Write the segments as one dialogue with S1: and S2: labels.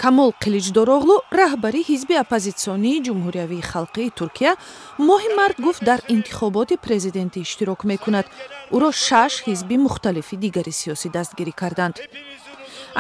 S1: Камол Қиличдороғлу раҳбари ҳизби оппозитсионии Ҷумҳуриявии Халқии Туркия моҳи март гуфт дар интихоботи президентӣ иштирок мекунад. Ӯро 6 ҳизби мухталифи дигари сиёсӣ дастгирӣ карданд.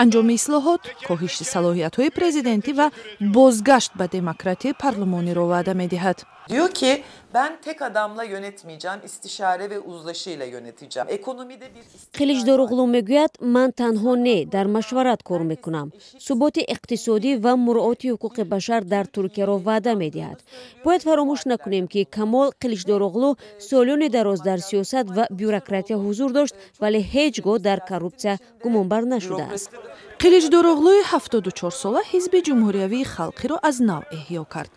S1: анҷоми ислоҳот, коҳиши салоҳиятҳои президентӣ ва bozgasht ба демократия парлумониро ваъда медиҳад.
S2: Diyor ki ben tek adamla yönetmeyeceğim, istişare ve uzlaşıyla yöneteceğim. Ekonomide bir
S3: Қиличдороғлу мегӯяд, ман танҳо не, дар машварат кор мекунам. Суботи иқтисодӣ ва муроати ҳуқуқи башар дар Туркияро ваъда медиҳад. Бояд фаромӯш накунем ки Камол Қиличдороғлу солёни дароз дар сиёсат ва бюрократия ҳузур дошт, вале ҳеҷ гоҳ дар коррупсия гумонбар нашудааст.
S1: Қиличдороғлуи 74 сола ҳизби Ҷумҳуриявии Халқиро аз нав эҳё кард.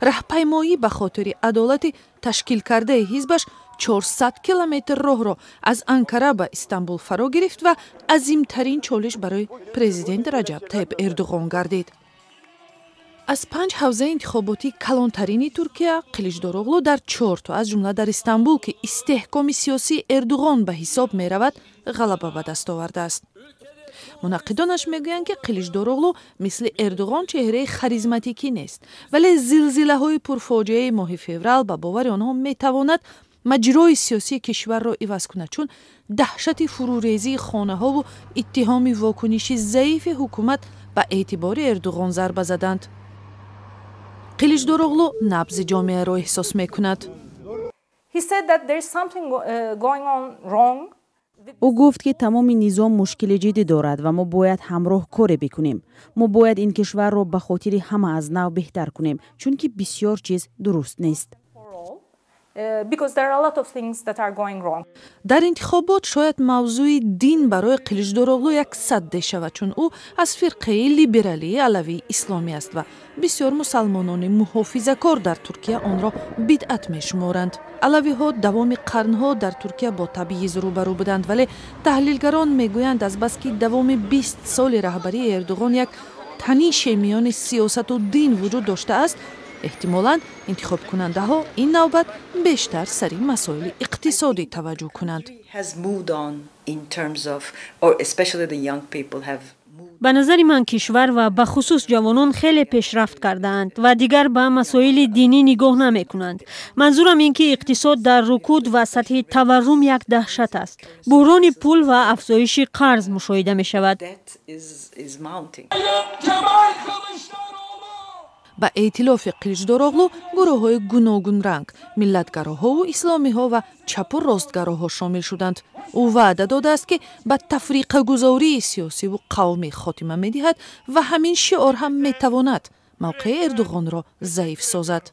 S1: Раҳпаймоӣ ба хотири адолати ташкилкардаи ҳизбаш 400 километр роҳро аз Анкара ба Истанбул фаро гирифт ва азимтарин чолиш барои президент Раҷаб Тайип Эрдуғон гардид. аз 5 ҳавзаи интихоботии калонтарини Туркия Қиличдороғлу дар 4 то аз ҷумла дар Истанбул ки истеҳкоми сиёсии Эрдуғон ба ҳисоб меравад, ғалаба ба даст овардааст. мунаққидонаш мегӯянд ки Қиличдороғлу мисли Эрдуғон чеҳраи харизматикӣ нест, вале зилзилаҳои пурфоҷиаи моҳи феврал ба бовари онҳо метавонад маҷрои сиёсии кишварро иваз кунад, чун даҳшати фурӯрезии хонаҳову иттиҳоми вокуниши заифи ҳукумат ба эътибори Эрдуғон зарба заданд. Қиличдороғлу набзи ҷомеаро эҳсос мекунад.
S4: ӯ гуфт ки тамоми низом мушкили ҷиддӣ дорад ва мо бояд ҳамроҳ коре бикунем. мо бояд ин кишварро ба хотири ҳама аз нав беҳтар кунем, чунки бисёр чиз дуруст нест.
S1: дар интихобот шояд мавзӯи дин барои Қиличдороғлу як садде шавад, чун ӯ аз фирқаи либералии алавии исломӣ аст ва бисёр мусалмонони муҳофизакор дар Туркия онро бидъат мешуморанд. алавиҳо давоми қарнҳо дар Туркия бо табъиз рӯбарӯ буданд, вале таҳлилгарон мегӯянд азбаски давоми 20 соли раҳбарии Эрдуғон як танише миёни сиёсату дин вуҷуд доштааст, эҳтимолан интихобкунандаҳо ин навбат бештар сари масоили иқтисодӣ таваҷҷӯҳ кунанд.
S5: ба назари ман кишвар ва ба хусус ҷавонон хеле пешрафт кардаанд ва дигар ба масоили динӣ нигоҳ намекунанд. манзурам ин ки иқтисод дар рукуд ва сатҳи таваррум як даҳшат аст. буҳрони пул ва афзоиши қарз мушоҳида мешавад.
S1: ба эътилофи Қиличдороғлу гурӯҳҳои гуногун ранг, миллатгароҳову исломиҳо ва чапу ростгароҳо шомил шуданд. ӯ ваъда додааст ки ба тафриқагузории сиёсиву қавмӣ хотима медиҳад ва ҳамин шиор ҳам метавонад мавқеи Эрдуғонро заиф созад.